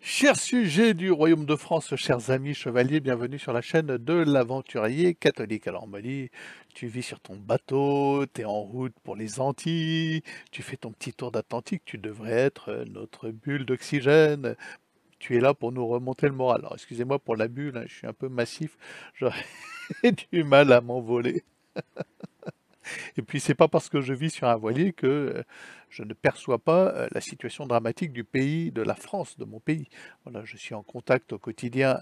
Chers sujets du royaume de France, chers amis chevaliers, bienvenue sur la chaîne de l'aventurier catholique. Alors on m'a dit, tu vis sur ton bateau, tu es en route pour les Antilles, tu fais ton petit tour d'Atlantique, tu devrais être notre bulle d'oxygène, tu es là pour nous remonter le moral. Alors excusez-moi pour la bulle, hein, je suis un peu massif, j'aurais du mal à m'envoler. Et puis c'est pas parce que je vis sur un voilier que je ne perçois pas la situation dramatique du pays, de la France, de mon pays. Voilà, je suis en contact au quotidien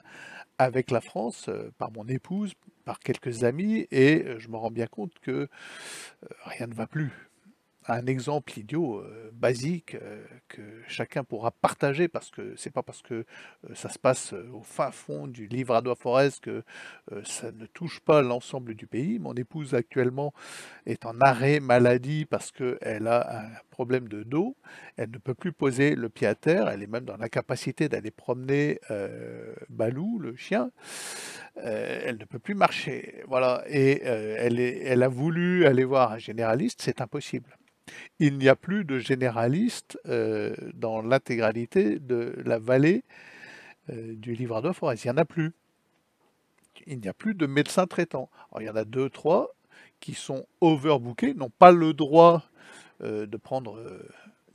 avec la France, par mon épouse, par quelques amis, et je me rends bien compte que rien ne va plus. Un exemple idiot, basique, que chacun pourra partager parce que c'est pas parce que ça se passe au fin fond du Livradois-Forez que ça ne touche pas l'ensemble du pays. Mon épouse actuellement est en arrêt maladie parce qu'elle a un problème de dos. Elle ne peut plus poser le pied à terre. Elle est même dans l'incapacité d'aller promener Balou, le chien. Elle ne peut plus marcher. Voilà. Et elle a voulu aller voir un généraliste. C'est impossible. Il n'y a plus de généraliste dans l'intégralité de la vallée du Livradois-Forez. Il n'y en a plus. Il n'y a plus de médecins traitants. Alors, il y en a deux, trois qui sont overbookés, n'ont pas le droit de prendre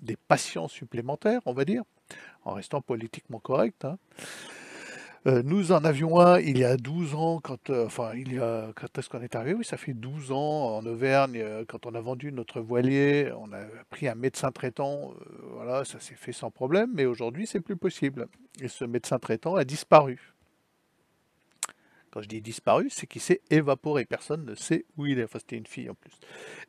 des patients supplémentaires, on va dire, en restant politiquement correct. Hein. Nous en avions un il y a 12 ans, quand est-ce qu'on est arrivé? Oui, ça fait 12 ans en Auvergne, quand on a vendu notre voilier, on a pris un médecin traitant, voilà, ça s'est fait sans problème, mais aujourd'hui, c'est plus possible. Et ce médecin traitant a disparu. Quand je dis disparu, c'est qu'il s'est évaporé. Personne ne sait où il est. Enfin, c'était une fille en plus.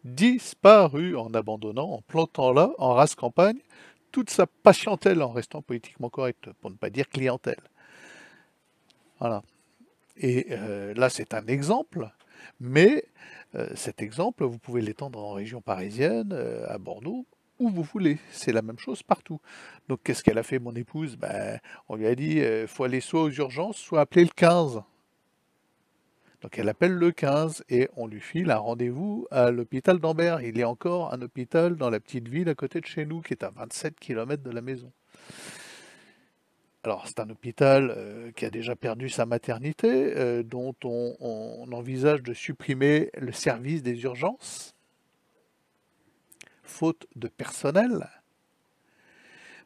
Disparu en abandonnant, en plantant là, en race campagne, toute sa patientèle en restant politiquement correct, pour ne pas dire clientèle. Voilà. Et là, c'est un exemple, mais cet exemple, vous pouvez l'étendre en région parisienne, à Bordeaux, où vous voulez. C'est la même chose partout. Donc, qu'est-ce qu'elle a fait, mon épouse? Ben, on lui a dit, il faut aller soit aux urgences, soit appeler le 15. Donc elle appelle le 15 et on lui file un rendez-vous à l'hôpital d'Ambert. Il y a encore un hôpital dans la petite ville à côté de chez nous qui est à 27 km de la maison. Alors c'est un hôpital qui a déjà perdu sa maternité, dont on envisage de supprimer le service des urgences, faute de personnel.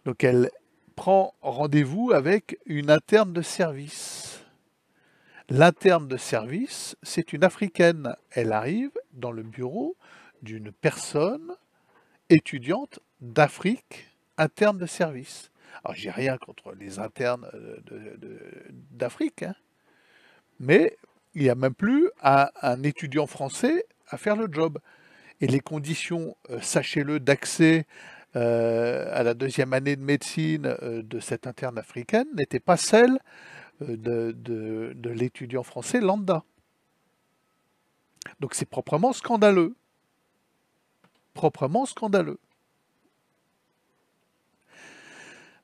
Donc elle prend rendez-vous avec une interne de service. L'interne de service, c'est une Africaine. Elle arrive dans le bureau d'une personne étudiante d'Afrique, interne de service. Alors, j'ai rien contre les internes d'Afrique, hein, mais il n'y a même plus un étudiant français à faire le job. Et les conditions, sachez-le, d'accès à la deuxième année de médecine de cette interne africaine n'étaient pas celles de l'étudiant français lambda. Donc c'est proprement scandaleux. Proprement scandaleux.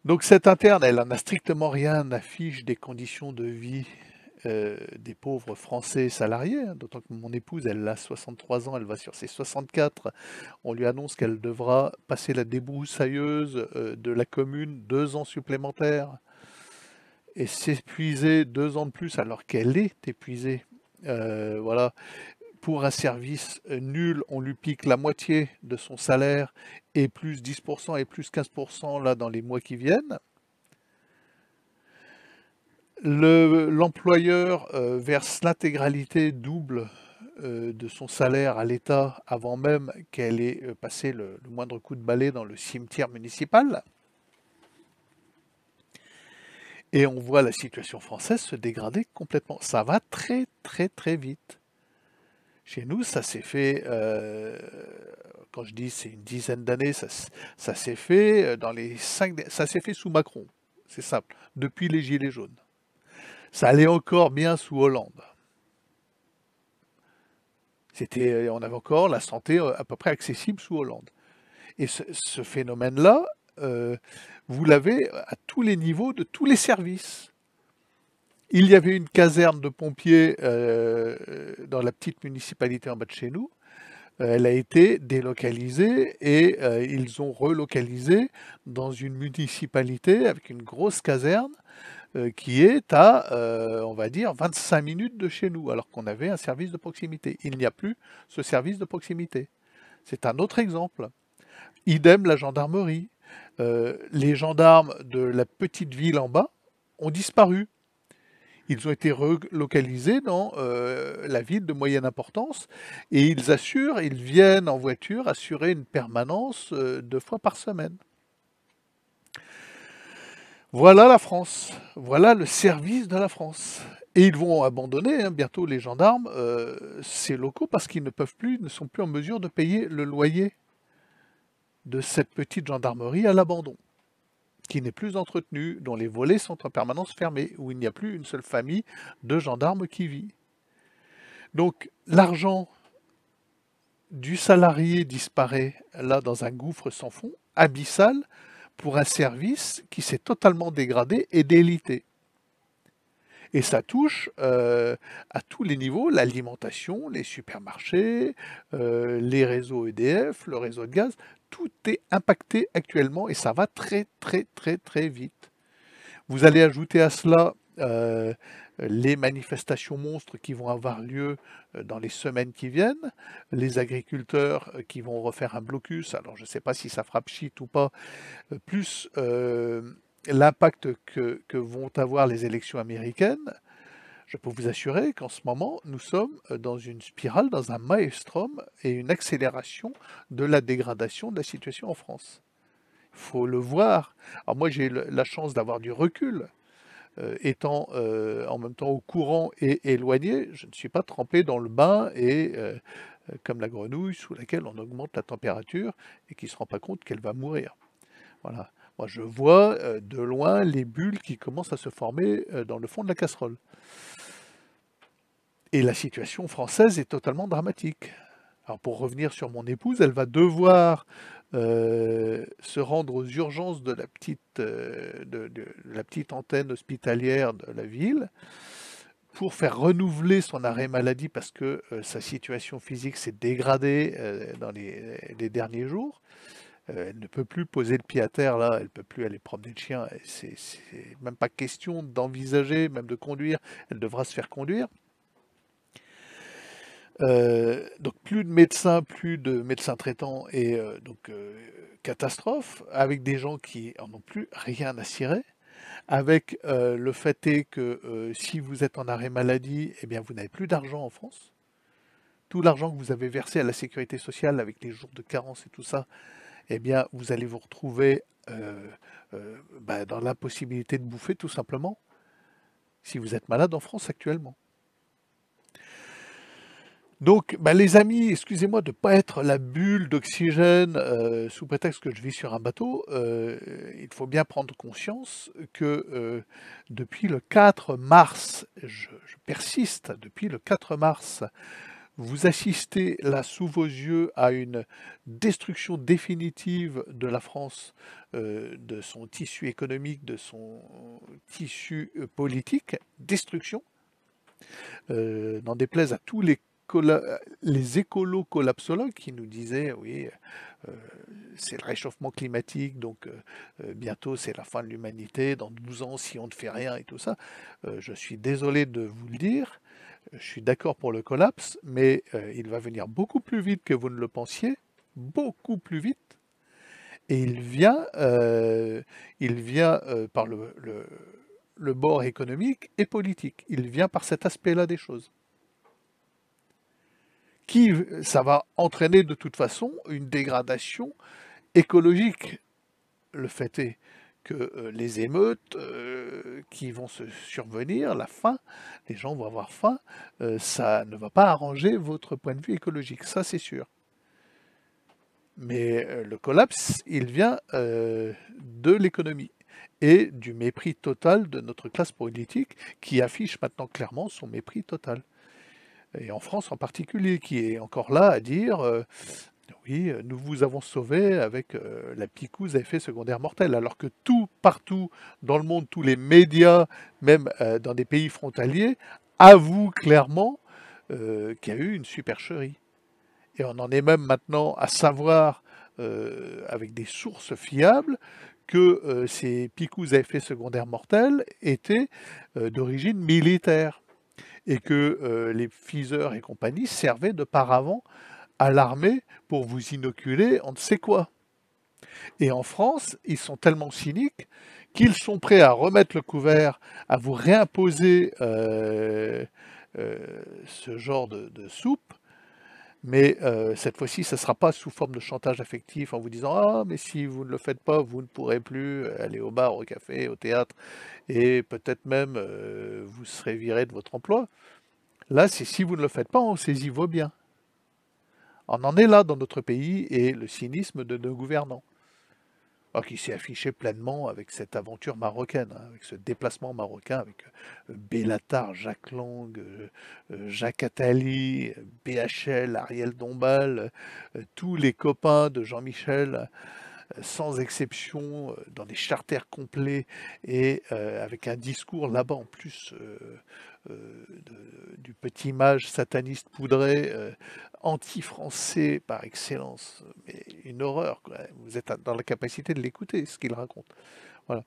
Donc cette interne, elle n'en a strictement rien à fiche des conditions de vie des pauvres Français salariés, hein, d'autant que mon épouse, elle a 63 ans, elle va sur ses 64. On lui annonce qu'elle devra passer la débroussailleuse de la commune 2 ans supplémentaires et s'épuiser 2 ans de plus alors qu'elle est épuisée. Voilà. Pour un service nul, on lui pique la moitié de son salaire et plus 10% et plus 15% là dans les mois qui viennent. L'employeur verse l'intégralité double de son salaire à l'État avant même qu'elle ait passé le moindre coup de balai dans le cimetière municipal. Et on voit la situation française se dégrader complètement. Ça va très très très vite. Chez nous, ça s'est fait, quand je dis c'est une dizaine d'années, ça s'est fait dans les 5, ça s'est fait sous Macron. C'est simple, depuis les Gilets jaunes. Ça allait encore bien sous Hollande. On avait encore la santé à peu près accessible sous Hollande. Et ce phénomène-là, vous l'avez à tous les niveaux de tous les services. Il y avait une caserne de pompiers dans la petite municipalité en bas de chez nous. Elle a été délocalisée et ils ont relocalisé dans une municipalité avec une grosse caserne qui est à, on va dire, 25 minutes de chez nous, alors qu'on avait un service de proximité. Il n'y a plus ce service de proximité. C'est un autre exemple. Idem la gendarmerie. Les gendarmes de la petite ville en bas ont disparu. Ils ont été relocalisés dans la ville de moyenne importance et ils viennent en voiture assurer une permanence 2 fois par semaine. Voilà la France, voilà le service de la France. Et ils vont abandonner bientôt les gendarmes, ces locaux parce qu'ils ne sont plus en mesure de payer le loyer de cette petite gendarmerie à l'abandon, qui n'est plus entretenue, dont les volets sont en permanence fermés, où il n'y a plus une seule famille de gendarmes qui vit. Donc l'argent du salarié disparaît là dans un gouffre sans fond, abyssal, pour un service qui s'est totalement dégradé et délité. Et ça touche à tous les niveaux, l'alimentation, les supermarchés, les réseaux EDF, le réseau de gaz, tout est impacté actuellement et ça va très très très très vite. Vous allez ajouter à cela les manifestations monstres qui vont avoir lieu dans les semaines qui viennent, les agriculteurs qui vont refaire un blocus, alors je ne sais pas si ça fera pchit ou pas, plus l'impact que vont avoir les élections américaines. Je peux vous assurer qu'en ce moment, nous sommes dans une spirale, dans un maelstrom et une accélération de la dégradation de la situation en France. Il faut le voir. Alors moi, j'ai la chance d'avoir du recul, étant en même temps au courant et éloigné. Je ne suis pas trempé dans le bain et comme la grenouille sous laquelle on augmente la température et qui ne se rend pas compte qu'elle va mourir. Voilà. Moi, je vois de loin les bulles qui commencent à se former dans le fond de la casserole. Et la situation française est totalement dramatique. Alors pour revenir sur mon épouse, elle va devoir se rendre aux urgences de la petite antenne hospitalière de la ville pour faire renouveler son arrêt maladie parce que sa situation physique s'est dégradée dans les derniers jours. Elle ne peut plus poser le pied à terre là, elle ne peut plus aller promener le chien. C'est même pas question d'envisager, même de conduire. Elle devra se faire conduire. Donc plus de médecins traitants et donc catastrophe, avec des gens qui en ont plus rien à cirer, avec le fait est que si vous êtes en arrêt maladie, eh bien vous n'avez plus d'argent en France. Tout l'argent que vous avez versé à la sécurité sociale avec les jours de carence et tout ça, eh bien vous allez vous retrouver dans l'impossibilité de bouffer tout simplement, si vous êtes malade en France actuellement. Donc, les amis, excusez-moi de ne pas être la bulle d'oxygène sous prétexte que je vis sur un bateau. Il faut bien prendre conscience que depuis le 4 mars, je persiste, depuis le 4 mars, vous assistez là sous vos yeux à une destruction définitive de la France, de son tissu économique, de son tissu politique, destruction. N'en déplaise à tous les écolos collapsologues qui nous disaient oui, c'est le réchauffement climatique, donc bientôt c'est la fin de l'humanité, dans 12 ans si on ne fait rien et tout ça. Je suis désolé de vous le dire, je suis d'accord pour le collapse, mais il va venir beaucoup plus vite que vous ne le pensiez, beaucoup plus vite, et il vient par le bord économique et politique, il vient par cet aspect-là des choses. Ça va entraîner de toute façon une dégradation écologique. Le fait est que les émeutes qui vont se survenir, la faim, les gens vont avoir faim, ça ne va pas arranger votre point de vue écologique, ça c'est sûr. Mais le collapse, il vient de l'économie et du mépris total de notre classe politique qui affiche maintenant clairement son mépris total. Et en France en particulier, qui est encore là à dire oui, nous vous avons sauvé avec la picouse à effet secondaire mortel, alors que partout dans le monde, tous les médias, même dans des pays frontaliers, avouent clairement qu'il y a eu une supercherie. Et on en est même maintenant à savoir, avec des sources fiables, que ces picous à effet secondaire mortel étaient d'origine militaire et que les Pfizer et compagnie servaient de paravent à l'armée pour vous inoculer on ne sait quoi. Et en France, ils sont tellement cyniques qu'ils sont prêts à remettre le couvert, à vous réimposer ce genre de soupe, mais cette fois-ci, ça ne sera pas sous forme de chantage affectif en vous disant «Ah, mais si vous ne le faites pas, vous ne pourrez plus aller au bar, au café, au théâtre et peut-être même vous serez viré de votre emploi». Là, c'est si vous ne le faites pas, on saisit vos biens. On en est là dans notre pays et le cynisme de nos gouvernants. Alors qui s'est affiché pleinement avec cette aventure marocaine, hein, avec ce déplacement marocain, avec Bellatar, Jacques Lang, Jacques Attali, BHL, Ariel Dombal, tous les copains de Jean-Michel, sans exception, dans des charters complets et avec un discours là-bas en plus du petit mage sataniste poudré, anti-français par excellence, mais une horreur, quoi. Vous êtes dans la capacité de l'écouter, ce qu'il raconte. Voilà.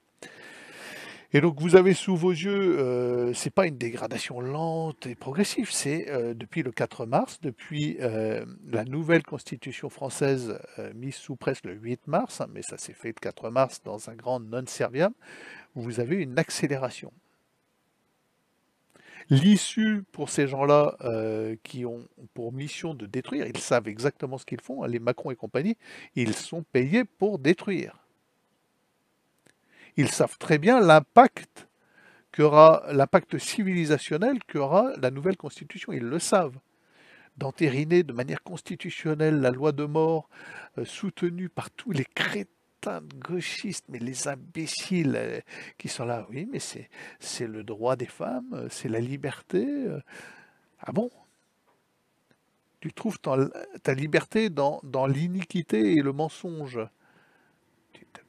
Et donc vous avez sous vos yeux, c'est pas une dégradation lente et progressive, c'est depuis le 4 mars, depuis la nouvelle constitution française mise sous presse le 8 mars, hein, mais ça s'est fait le 4 mars dans un grand non serviam, vous avez une accélération. L'issue pour ces gens-là qui ont pour mission de détruire, ils savent exactement ce qu'ils font, hein, les Macron et compagnie, ils sont payés pour détruire. Ils savent très bien l'impact civilisationnel qu'aura la nouvelle constitution, ils le savent. D'entériner de manière constitutionnelle la loi de mort soutenue par tous les crétins gauchistes, mais les imbéciles qui sont là, oui, mais c'est le droit des femmes, c'est la liberté. Ah bon? Tu trouves ta liberté dans l'iniquité et le mensonge.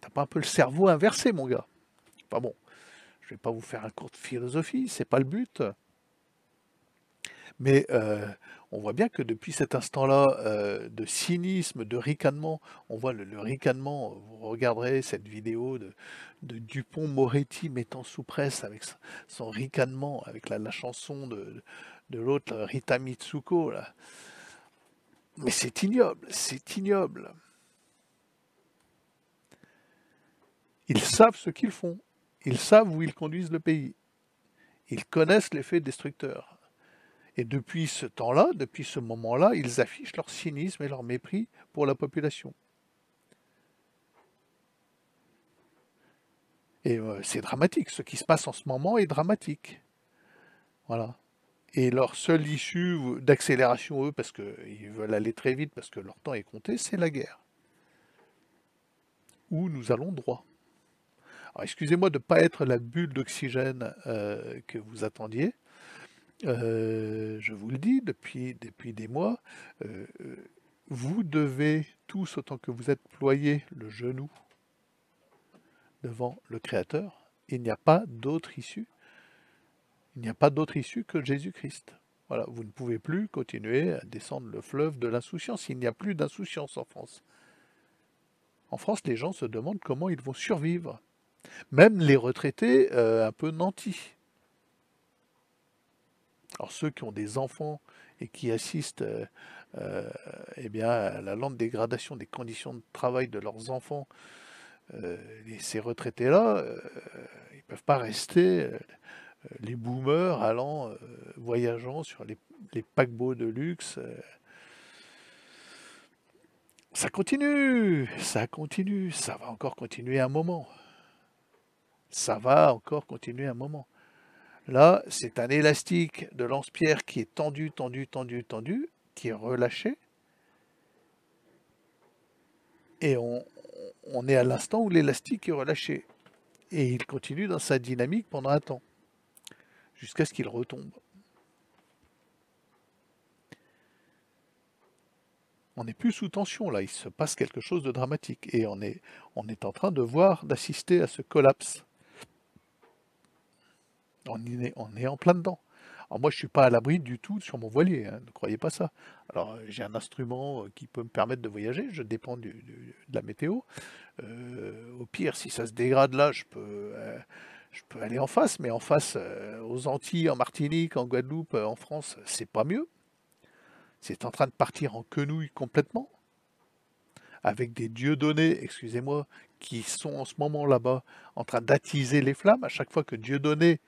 T'as pas un peu le cerveau inversé, mon gars? Pas bon. Je vais pas vous faire un cours de philosophie, c'est pas le but. Mais on voit bien que depuis cet instant-là de cynisme, de ricanement, on voit le ricanement, vous regarderez cette vidéo de Dupont-Moretti mettant sous presse avec son ricanement, avec la chanson de l'autre, Rita Mitsuko, là. Mais c'est ignoble, c'est ignoble. Ils savent ce qu'ils font, ils savent où ils conduisent le pays, ils connaissent l'effet destructeur. Et depuis ce temps-là, depuis ce moment-là, ils affichent leur cynisme et leur mépris pour la population. Et c'est dramatique, ce qui se passe en ce moment est dramatique. Voilà. Et leur seule issue d'accélération, eux, parce qu'ils veulent aller très vite, parce que leur temps est compté, c'est la guerre. Où nous allons droit. Alors excusez-moi de ne pas être la bulle d'oxygène que vous attendiez. Je vous le dis depuis des mois, vous devez tous, autant que vous êtes, ployer le genou devant le Créateur. Il n'y a pas d'autre issue. Il n'y a pas d'autre issue que Jésus-Christ. Voilà, vous ne pouvez plus continuer à descendre le fleuve de l'insouciance. Il n'y a plus d'insouciance en France. En France, les gens se demandent comment ils vont survivre. Même les retraités un peu nantis. Alors ceux qui ont des enfants et qui assistent eh bien, à la lente dégradation des conditions de travail de leurs enfants, ces retraités-là, ils ne peuvent pas rester les boomers allant, voyageant sur les paquebots de luxe. Ça continue, ça va encore continuer un moment. Ça va encore continuer un moment. Là, c'est un élastique de lance-pierre qui est tendu, tendu, tendu, tendu, qui est relâché. Et on est à l'instant où l'élastique est relâché. Et il continue dans sa dynamique pendant un temps, jusqu'à ce qu'il retombe. On n'est plus sous tension là, il se passe quelque chose de dramatique. Et on est en train d'assister à ce collapse. On est en plein dedans. Alors moi, je suis pas à l'abri du tout sur mon voilier, hein, ne croyez pas ça. Alors, j'ai un instrument qui peut me permettre de voyager, je dépends de la météo. Au pire, si ça se dégrade là, je peux aller en face, mais en face, aux Antilles, en Martinique, en Guadeloupe, en France, c'est pas mieux. C'est en train de partir en quenouille complètement, avec des dieudonnés, excusez-moi, qui sont en ce moment là-bas en train d'attiser les flammes. À chaque fois que Dieudonné,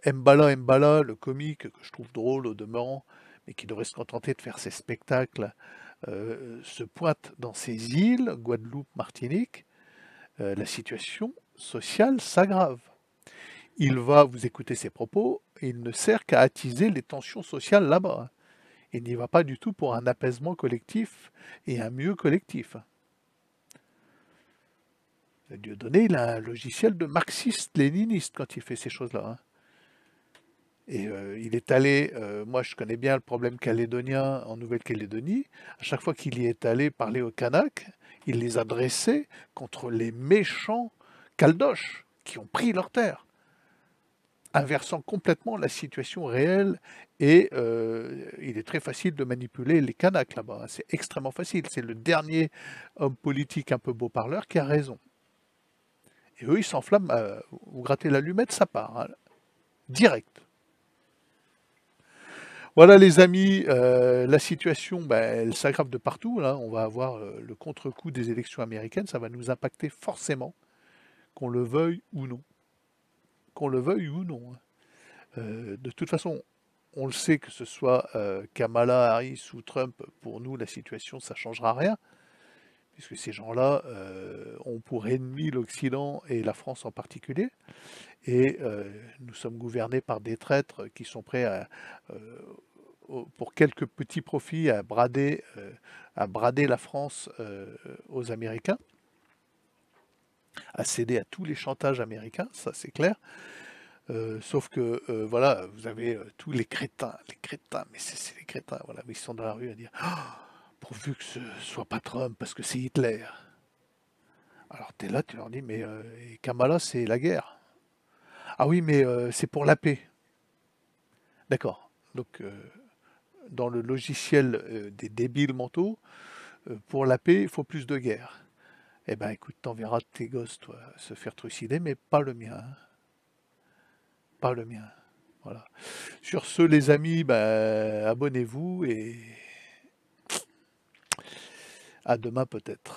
Mbala Mbala, le comique que je trouve drôle au demeurant, mais qui devrait se contenter de faire ses spectacles, se pointe dans ces îles, Guadeloupe, Martinique, la situation sociale s'aggrave. Il va, vous écouter ses propos, il ne sert qu'à attiser les tensions sociales là-bas. Il n'y va pas du tout pour un apaisement collectif et un mieux collectif. Dieudonné, il a un logiciel de marxiste-léniniste quand il fait ces choses-là. Hein. Et il est allé, moi je connais bien le problème calédonien en Nouvelle-Calédonie, à chaque fois qu'il y est allé parler aux Kanaks, il les a dressés contre les méchants Caldoches qui ont pris leurs terres, inversant complètement la situation réelle et il est très facile de manipuler les Kanaks là-bas, hein. C'est extrêmement facile, c'est le dernier homme politique un peu beau parleur qui a raison. Et eux ils s'enflamment, vous grattez l'allumette, ça part, hein, direct. Voilà les amis, la situation, bah, elle s'aggrave de partout, là. On va avoir le contre-coup des élections américaines, ça va nous impacter forcément, qu'on le veuille ou non. Qu'on le veuille ou non. Hein. De toute façon, on le sait que ce soit Kamala Harris ou Trump, pour nous, la situation, ça ne changera rien, puisque ces gens-là ont pour ennemi l'Occident et la France en particulier, et nous sommes gouvernés par des traîtres qui sont prêts à, pour quelques petits profits à brader la France aux Américains, à céder à tous les chantages américains, ça c'est clair. Sauf que, voilà, vous avez tous les crétins, mais c'est les crétins, voilà, ils sont dans la rue à dire oh, pourvu que ce soit pas Trump, parce que c'est Hitler. Alors t'es là, tu leur dis, mais Kamala, c'est la guerre. Ah oui, mais c'est pour la paix. D'accord. Donc, dans le logiciel des débiles mentaux, pour la paix, il faut plus de guerre. Eh ben écoute, t'enverras tes gosses, toi, se faire trucider, mais pas le mien. Hein. Pas le mien. Voilà. Sur ce, les amis, ben, abonnez-vous et à demain peut-être.